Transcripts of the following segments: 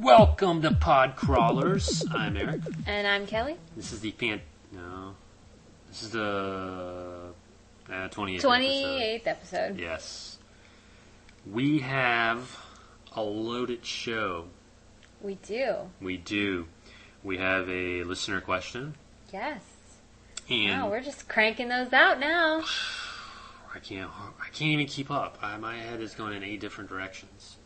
Welcome to Pod Crawlers. I'm Eric. And I'm Kelly. This is the 28th episode. Yes. We have a loaded show. We do. We have a listener question. Yes. And wow, we're just cranking those out now. I can't even keep up. My head is going in 8 different directions.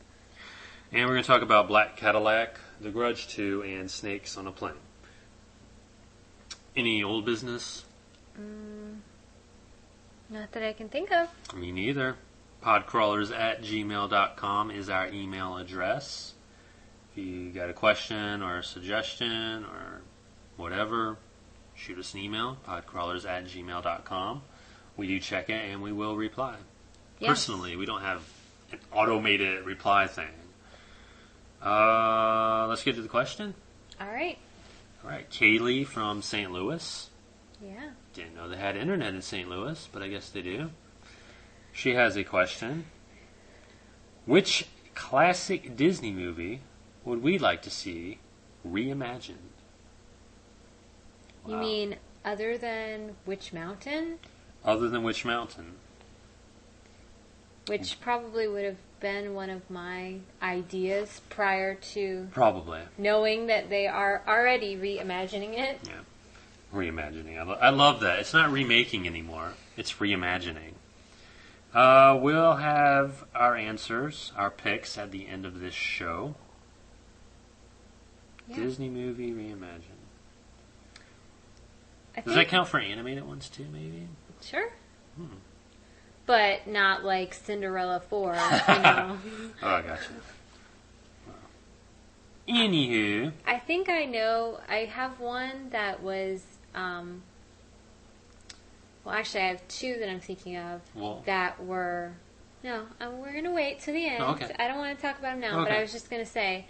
And we're going to talk about Black Cadillac, The Grudge 2, and Snakes on a Plane. Any old business? Not that I can think of. Me neither. Podcrawlers@gmail.com is our email address. If you got a question or a suggestion or whatever, shoot us an email, podcrawlers@gmail.com. We do check it and we will reply. Yes. Personally, we don't have an automated reply thing. Let's get to the question. All right. Kaylee from St. Louis. Yeah. Didn't know they had internet in St. Louis, but I guess they do. She has a question. Which classic Disney movie would we like to see reimagined? Wow. You mean other than Witch Mountain? Other than Witch Mountain. Which probably would have been one of my ideas prior to knowing that they are already reimagining it. Yeah, reimagining. I love that. It's not remaking anymore. It's reimagining. We'll have our answers, our picks at the end of this show. Yeah. Disney movie reimagined. Does that count for animated ones too, maybe? Sure. But not like Cinderella 4, you know. Oh, I gotcha. Wow. Anywho. I think I know. I have one that was, well, actually I have 2 that I'm thinking of that were, no, we're going to wait till the end. Oh, okay. I don't want to talk about them now, but I was just going to say,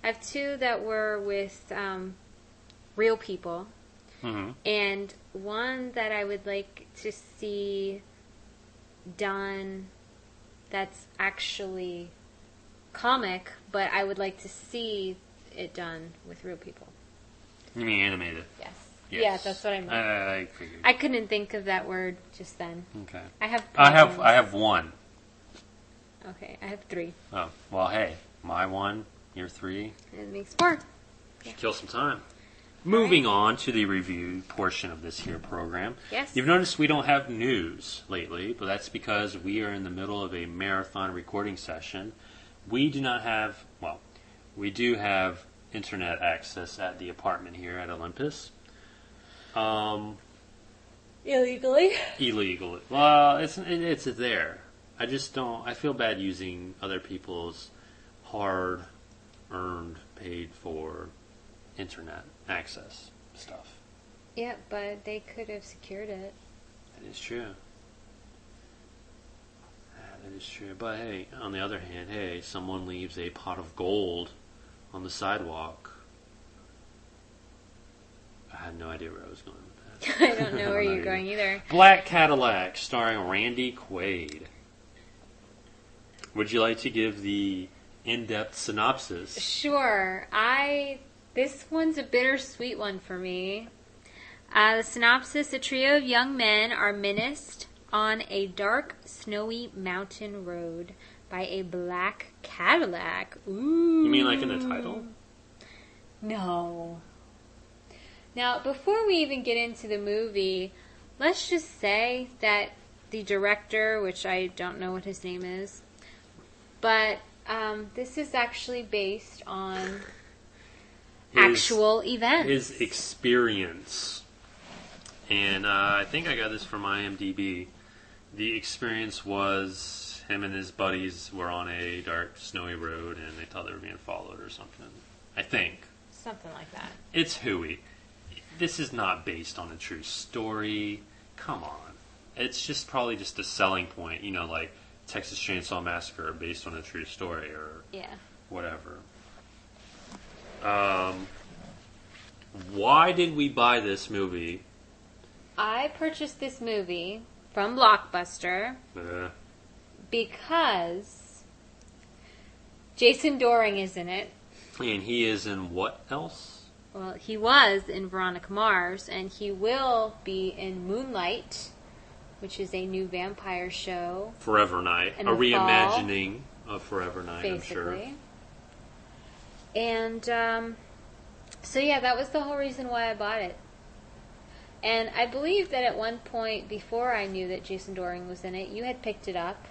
I have 2 that were with real people. Mm-hmm. And one that I would like to see done that's actually comic, but I would like to see it done with real people. You mean animated? Yes. Yeah, that's what I meant. I figured. I couldn't think of that word just then. Okay. I have one. Okay, I have 3. Oh, well, hey, my 1, your 3. It makes 4. Should kill some time. Moving on to the review portion of this here program. Yes. You've noticed we don't have news lately, but that's because we are in the middle of a marathon recording session. We do not have, we do have internet access at the apartment here at Olympus. Illegally? Illegally. Well, it's there. I just don't, I feel bad using other people's hard-earned, paid-for internet access stuff. Yeah, but they could have secured it. That is true. But hey, on the other hand, someone leaves a pot of gold on the sidewalk. I had no idea where I was going with that. I don't know where you're going either. Black Cadillac, starring Randy Quaid. Would you like to give the in-depth synopsis? Sure. This one's a bittersweet one for me. The synopsis: a trio of young men are menaced on a dark, snowy mountain road by a black Cadillac. Ooh. You mean like in the title? No. Now, before we even get into the movie, let's just say that the director, which I don't know what his name is, but this is actually based on actual events. His experience. And I think I got this from IMDb. The experience was him and his buddies were on a dark, snowy road, and they thought they were being followed or something. I think. Something like that. It's hooey. This is not based on a true story. Come on. It's just probably just a selling point, like Texas Chainsaw Massacre based on a true story or whatever. Why did we buy this movie? I purchased this movie from Blockbuster because Jason Dohring is in it. And he is in what else? Well, he was in Veronica Mars, and he will be in Moonlight, which is a new vampire show. Forever Night. A reimagining of Forever Night, basically. I'm sure. And, that was the whole reason why I bought it. And I believe that at one point, before I knew that Jason Dohring was in it, you had picked it up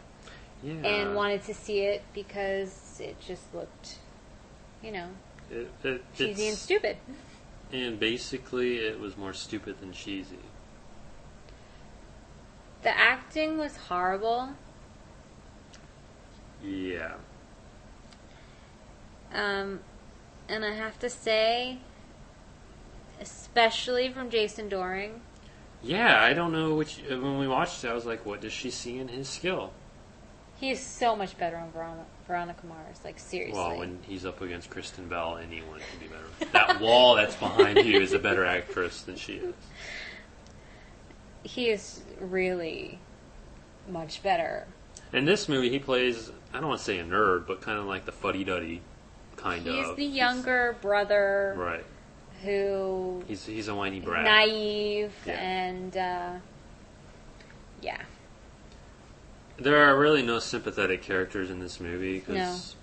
and wanted to see it because it just looked, cheesy and stupid. And basically, it was more stupid than cheesy. The acting was horrible. Yeah. And I have to say, especially from Jason Dohring. Yeah, I don't know when we watched it, I was like, what does she see in his skill? He is so much better on Veronica Mars, like seriously. Well, when he's up against Kristen Bell, anyone can be better. That wall that's behind you is a better actress than she is. He is really much better. In this movie, he plays, I don't want to say a nerd, but kind of like the fuddy-duddy kind of. He's the younger brother. Right. Who... He's a whiny brat. Naive and, There are really no sympathetic characters in this movie because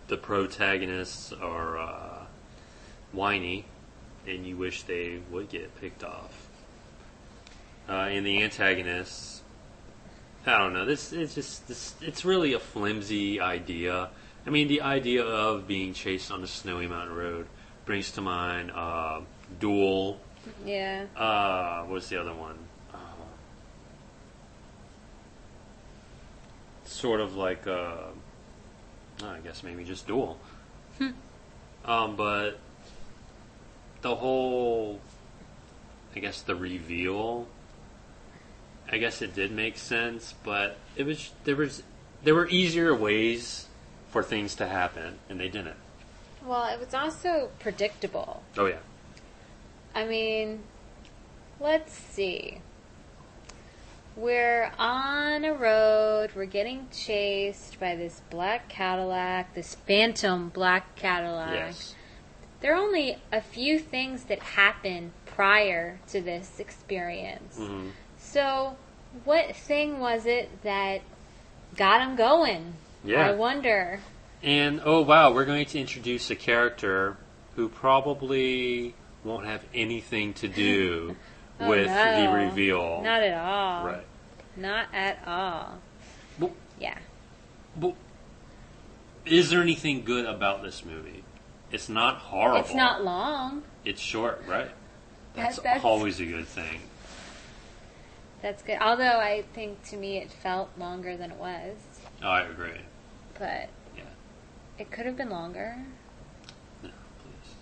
the protagonists are whiny, and you wish they would get picked off. And the antagonists, I don't know. It's really a flimsy idea. I mean, the idea of being chased on a snowy mountain road brings to mind Duel. Yeah. What's the other one? Sort of like, I guess maybe just Duel. But the whole, I guess the reveal, I guess it did make sense, but there were easier ways for things to happen, and they didn't. Well, it was also predictable. Oh, yeah. I mean, let's see. We're on a road. We're getting chased by this black Cadillac, this phantom black Cadillac. Yes. There are only a few things that happen prior to this experience. Mm-hmm. So, what thing was it that got him going? Yeah. I wonder. And, oh wow, we're going to introduce a character who probably won't have anything to do with the reveal. Not at all. Right. Not at all. But, yeah. But is there anything good about this movie? It's not horrible. It's not long. It's short, right? That's always a good thing. That's good. Although I think to me it felt longer than it was. Oh, I agree. But yeah, it could have been longer. No, please.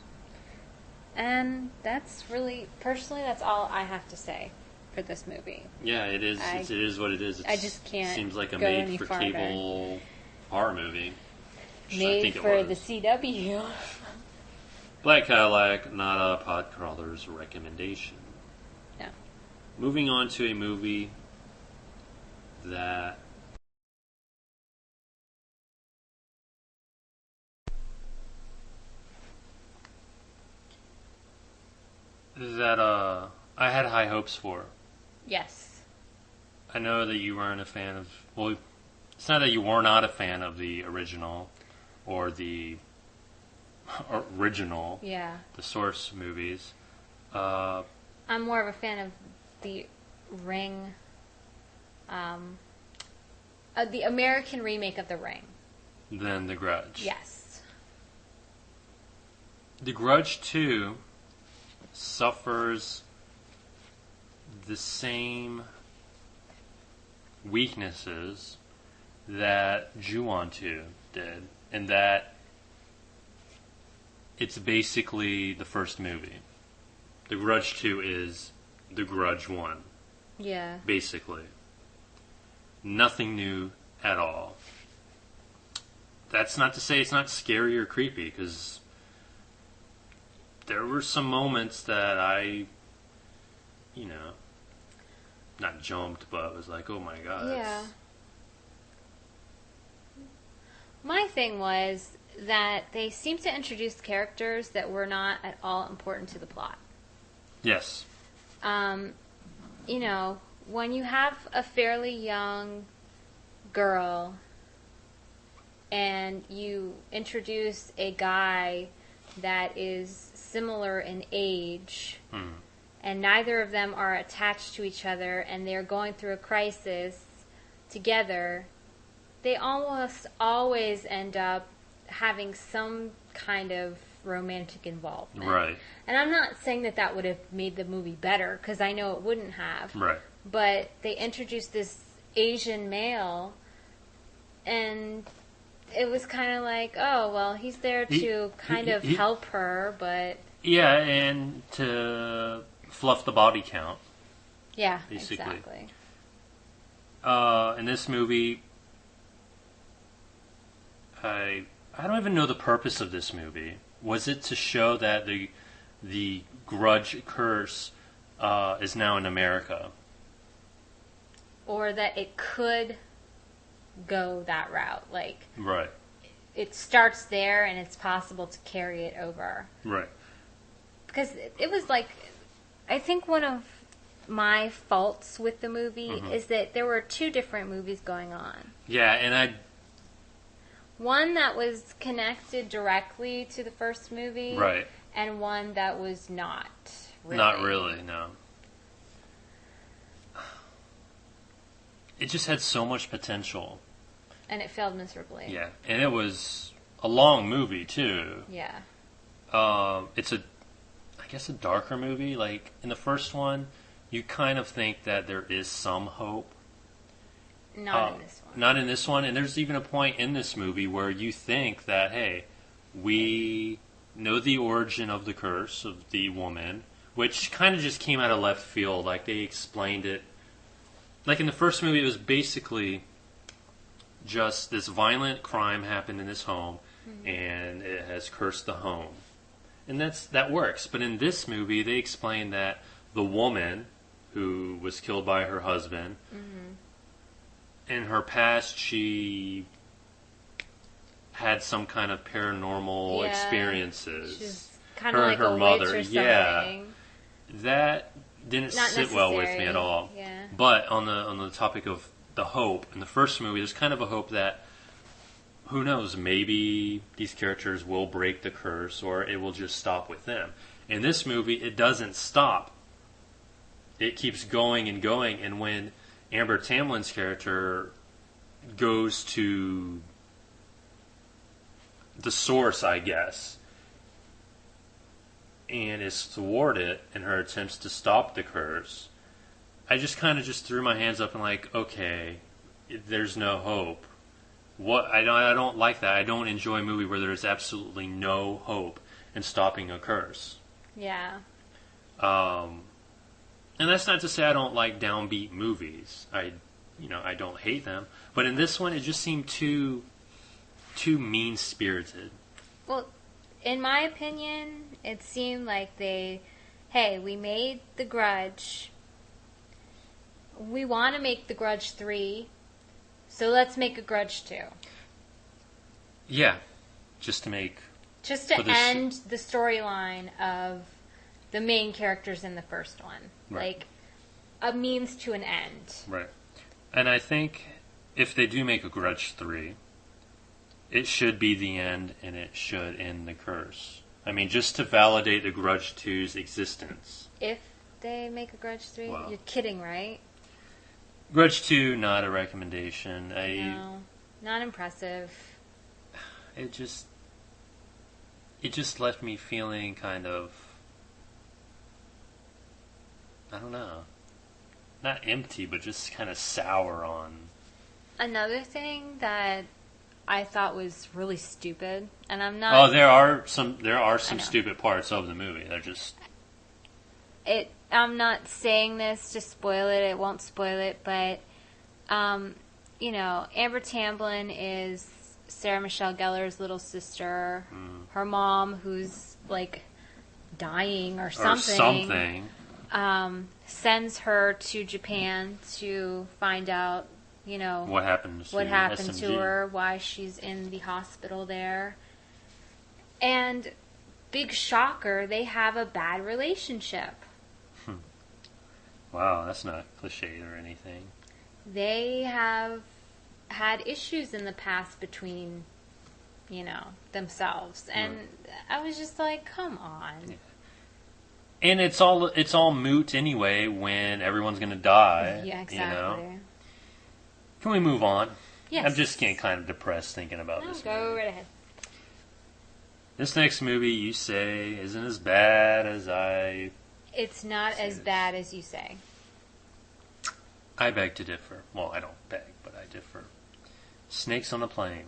And that's really, personally, that's all I have to say for this movie. Yeah, it is. It is what it is. I just can't. Seems like a go made-for-cable horror movie. Made for the CW. Black Cadillac, not a Podcrawler's recommendation. No. Moving on to a movie that I had high hopes for. Yes. I know that you weren't a fan of... Well, it's not that you were not a fan of the original or the original, the Source movies. I'm more of a fan of the Ring, the American remake of The Ring. Than The Grudge. Yes. The Grudge 2 suffers the same weaknesses that Ju-On 2 did, in that it's basically the first movie. The Grudge 2 is The Grudge 1. Yeah. Basically. Nothing new at all. That's not to say it's not scary or creepy, because there were some moments that I, not jumped, but was like, oh my god. Yeah. My thing was that they seemed to introduce characters that were not at all important to the plot. Yes. When you have a fairly young girl and you introduce a guy that is similar in age, and neither of them are attached to each other, and they're going through a crisis together, they almost always end up having some kind of romantic involvement. Right. And I'm not saying that would have made the movie better, because I know it wouldn't have. Right. But they introduced this Asian male, and it was kind of like, oh, well, he's there to help her, but... Yeah, and to fluff the body count. Yeah, basically. Exactly. In this movie, I don't even know the purpose of this movie. Was it to show that the Grudge curse is now in America? Or that it could go that route. Like, right. It starts there and it's possible to carry it over. Right. Because it was like, I think one of my faults with the movie is that there were two different movies going on. Yeah, and one that was connected directly to the first movie. Right. And one that was not really. Not really, no. It just had so much potential. And it failed miserably. Yeah, and it was a long movie, too. Yeah. It's I guess a darker movie. Like, in the first one, you kind of think that there is some hope. Not in this one. Not in this one, and there's even a point in this movie where you think that, hey, we know the origin of the curse of the woman, which kind of just came out of left field. Like, they explained it. Like, in the first movie, it was basically just this violent crime happened in this home, and it has cursed the home. And that works. But in this movie, they explain that the woman who was killed by her husband, in her past, she had some kind of paranormal experiences. She's kind of like her mother, witch or something. Yeah, that didn't sit well with me at all. Yeah. But on the topic of the hope, in the first movie, there's kind of a hope that, who knows, maybe these characters will break the curse, or it will just stop with them. In this movie, it doesn't stop. It keeps going and going, and when Amber Tamlin's character goes to the source, I guess, and is thwarted in her attempts to stop the curse, I just kind of threw my hands up and like, okay, there's no hope. What I don't like that. I don't enjoy a movie where there's absolutely no hope in stopping a curse. Yeah. And that's not to say I don't like downbeat movies. I don't hate them, but in this one, it just seemed too mean-spirited. Well, in my opinion, it seemed like we made The Grudge. We want to make The Grudge 3, so let's make a Grudge 2. Yeah, just to end the storyline of the main characters in the first one. Right. Like, a means to an end. Right. And I think if they do make a Grudge 3, it should be the end, and it should end the curse. I mean, just to validate the Grudge 2's existence. If they make a Grudge 3? Wow. You're kidding, right? Grudge 2, not a recommendation. No, not impressive. It just left me feeling kind of, I don't know, not empty, but just kind of sour on. Another thing that I thought was really stupid, and I'm not. Oh, there are some stupid parts of the movie. They're just. I'm not saying this to spoil it. It won't spoil it, but Amber Tamblyn is Sarah Michelle Gellar's little sister. Her mom, who's like dying or something. Sends her to Japan to find out, what happened to her, why she's in the hospital there. And big shocker, they have a bad relationship. Wow, that's not cliche or anything. They have had issues in the past between, themselves. And I was just like, come on. Yeah. And it's all moot anyway when everyone's going to die. Yeah, exactly. Can we move on? Yes. I'm just getting kind of depressed thinking about this movie. Go right ahead. This next movie, you say, isn't as bad as I... It's not as bad as you say. I beg to differ. Well, I don't beg, but I differ. Snakes on a Plane.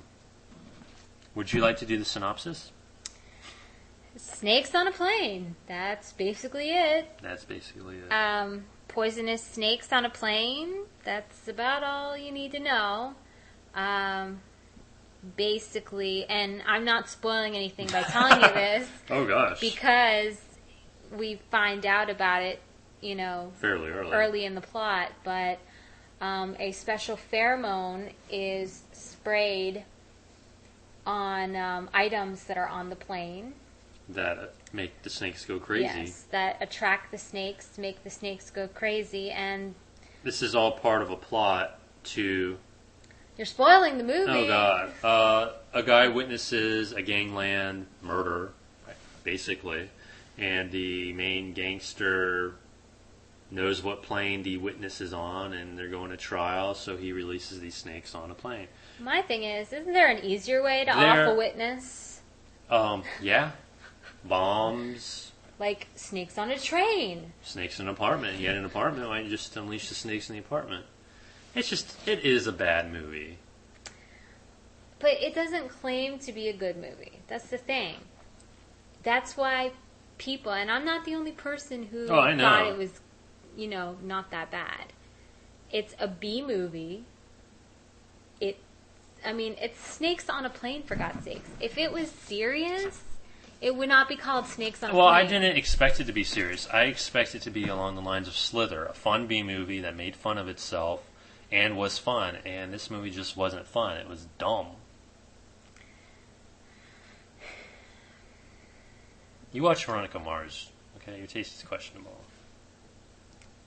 Would you like to do the synopsis? Snakes on a plane. That's basically it. Poisonous snakes on a plane. That's about all you need to know. Basically, and I'm not spoiling anything by telling you this. Oh, gosh. Because we find out about it, fairly early in the plot. But a special pheromone is sprayed on items that are on the plane. That make the snakes go crazy. Yes, that attract the snakes, make the snakes go crazy, and... This is all part of a plot to... You're spoiling the movie. Oh, God. A guy witnesses a gangland murder, basically, and the main gangster knows what plane the witness is on, and they're going to trial, so he releases these snakes on a plane. My thing is, isn't there an easier way to off a witness? Yeah. Bombs. Like snakes on a train. Snakes in an apartment. He had an apartment. Why don't you just unleash the snakes in the apartment? It is a bad movie. But it doesn't claim to be a good movie. That's the thing. That's why people, and I'm not the only person who thought it was, not that bad. It's a B movie. It's snakes on a plane, for God's sakes. If it was serious, it would not be called Snakes on a Plane. Well, I didn't expect it to be serious. I expect it to be along the lines of Slither, a fun B movie that made fun of itself and was fun. And this movie just wasn't fun. It was dumb. You watch Veronica Mars, okay? Your taste is questionable.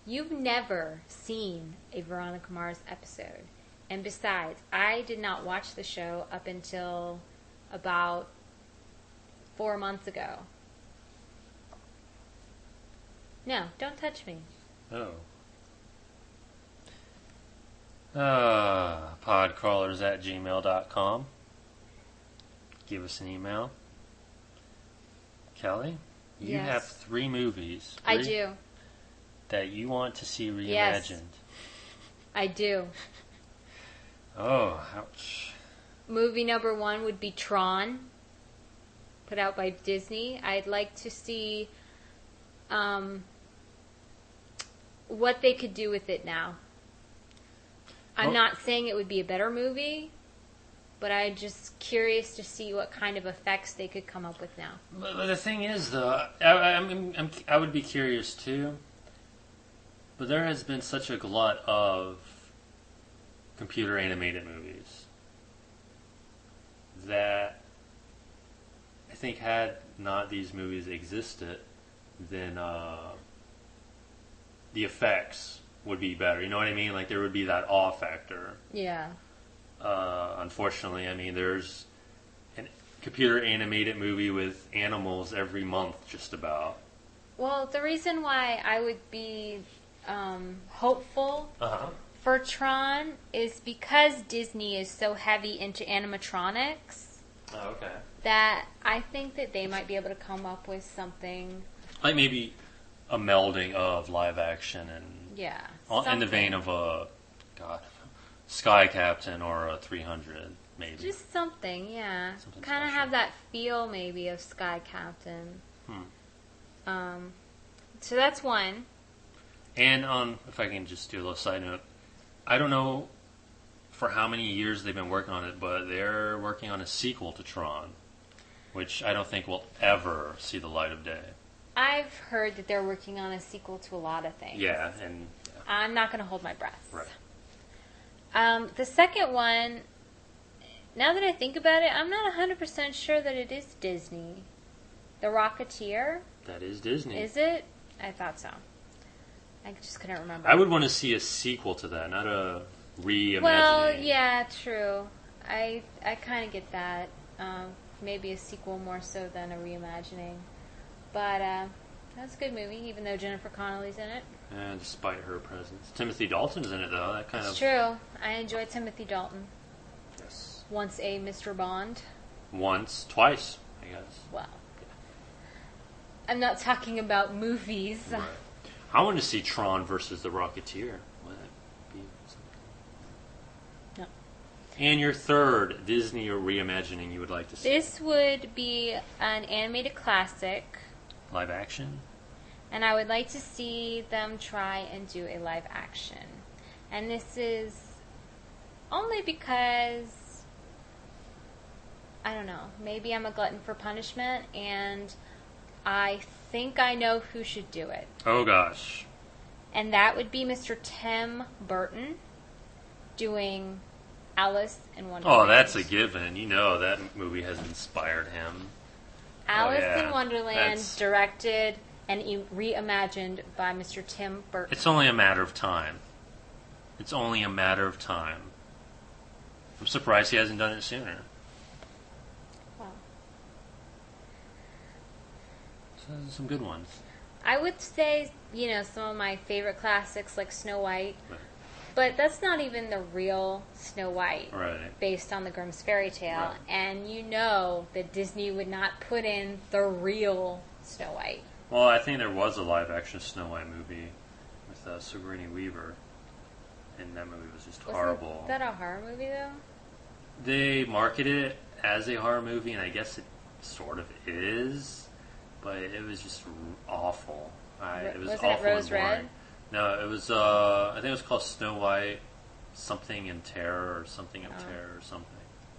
You've never seen a Veronica Mars episode. And besides, I did not watch the show up until about 4 months ago. No, don't touch me. Oh. Podcrawlers@gmail.com. Give us an email. Kelly, you have 3 movies. I do. That you want to see reimagined. Yes, I do. Oh, ouch. Movie number 1 would be Tron, put out by Disney. I'd like to see what they could do with it now. I'm not saying it would be a better movie, but I'm just curious to see what kind of effects they could come up with now. But the thing is, though, I would be curious too. But there has been such a glut of computer animated movies that I think had not these movies existed, then the effects would be better. You know what I mean? Like there would be that awe factor. Yeah. Unfortunately, there's a computer animated movie with animals every month, just about. Well, the reason why I would be hopeful for Tron is because Disney is so heavy into animatronics. Oh, okay. That I think that they might be able to come up with something like maybe a melding of live action and in the vein of a Sky Captain or a 300. maybe. Just something, yeah. Something Kind of special. have that feel, maybe, of Sky Captain. Hmm. So that's one. And if I can just do a little side note, I don't know for how many years they've been working on it, but they're working on a sequel to Tron, which I don't think will ever see the light of day. I've heard that they're working on a sequel to a lot of things. Yeah, and I'm not going to hold my breath. right. The second one, now that I think about it, I'm not 100% sure that it is Disney. The Rocketeer? That is Disney. Is it? I thought so. I just couldn't remember. I would want to see a sequel to that, not a reimagining. Well, yeah, true. I kind of get that. Maybe a sequel more so than a reimagining. But that's a good movie, even though Jennifer Connelly's in it. Despite her presence. Timothy Dalton's in it, though. That kind It's of... true. I enjoy Timothy Dalton. Yes. Once a Mr. Bond. Once, twice, I guess. Well, I'm not talking about movies. Right. I want to see Tron versus the Rocketeer. Would that be something? No. And your third Disney or reimagining you would like to see? This would be an animated classic, Live action? and I would like to see them try and do a live action. And this is only because, I don't know, maybe I'm a glutton for punishment, and I think I know who should do it. Oh, gosh. And that would be Mr. Tim Burton doing Alice in Wonderland. Oh, that's a given. You know that movie has inspired him. Alice yeah. in Wonderland, That's- directed and reimagined by Mr. Tim Burton. It's only a matter of time. It's only a matter of time. I'm surprised he hasn't done it sooner. Wow. So those are some good ones. I would say, some of my favorite classics like Snow White, Right. but that's not even the real Snow White. Right. Based on the Grimm's fairy tale, Right. and you know that Disney would not put in the real Snow White. Well, I think there was a live-action Snow White movie with Sigourney Weaver, and that movie was just horrible. Wasn't that a horror movie, though? They marketed it as a horror movie, and I guess it sort of is, but it was just awful. It was Wasn't it awful Rose and boring. Red? No, it was. I think it was called Snow White, something in terror or something of terror or something.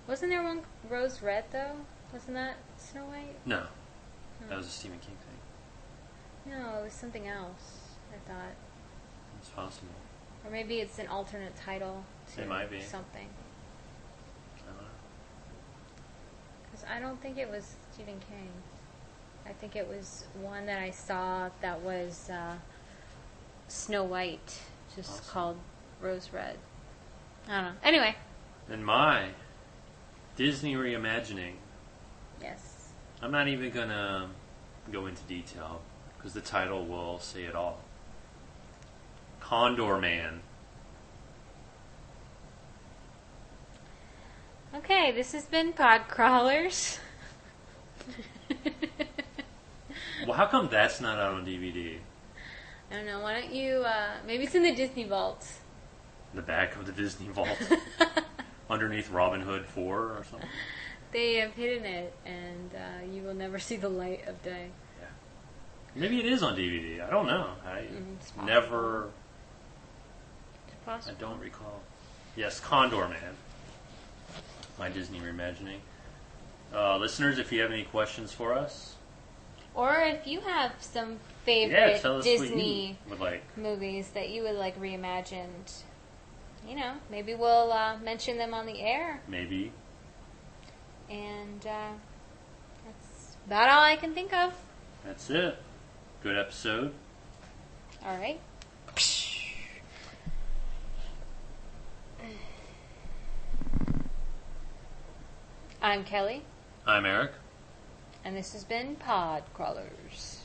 Wasn't there one Rose Red, though? Wasn't that Snow White? No, that was a Stephen King thing. No, it was something else, I thought. It's possible. Or maybe it's an alternate title to It might be. something. I don't know. Because I don't think it was Stephen King. I think it was one that I saw that was Snow White, just Awesome. called Rose Red. I don't know. Anyway. And my Disney reimagining. Yes. I'm not even gonna go into detail because the title will say it all. Condor Man. Okay, this has been Pod Crawlers. Well, how come that's not out on DVD? I don't know. Why don't you? Maybe it's in the Disney Vault. The back of the Disney Vault, underneath Robin Hood 4 or something. They have hidden it, and you will never see the light of day. Yeah. Maybe it is on DVD. I don't know. It's possible. Never. It's I possible. don't recall. Yes, Condor Man. My Disney reimagining. Listeners, if you have any questions for us, Or if you have some yeah, favorite tell us Disney what you would like. movies that you would like reimagined, maybe we'll mention them on the air. Maybe. And that's about all I can think of. That's it. Good episode. All right. I'm Kelly, I'm Eric. and this has been Pod Crawlers.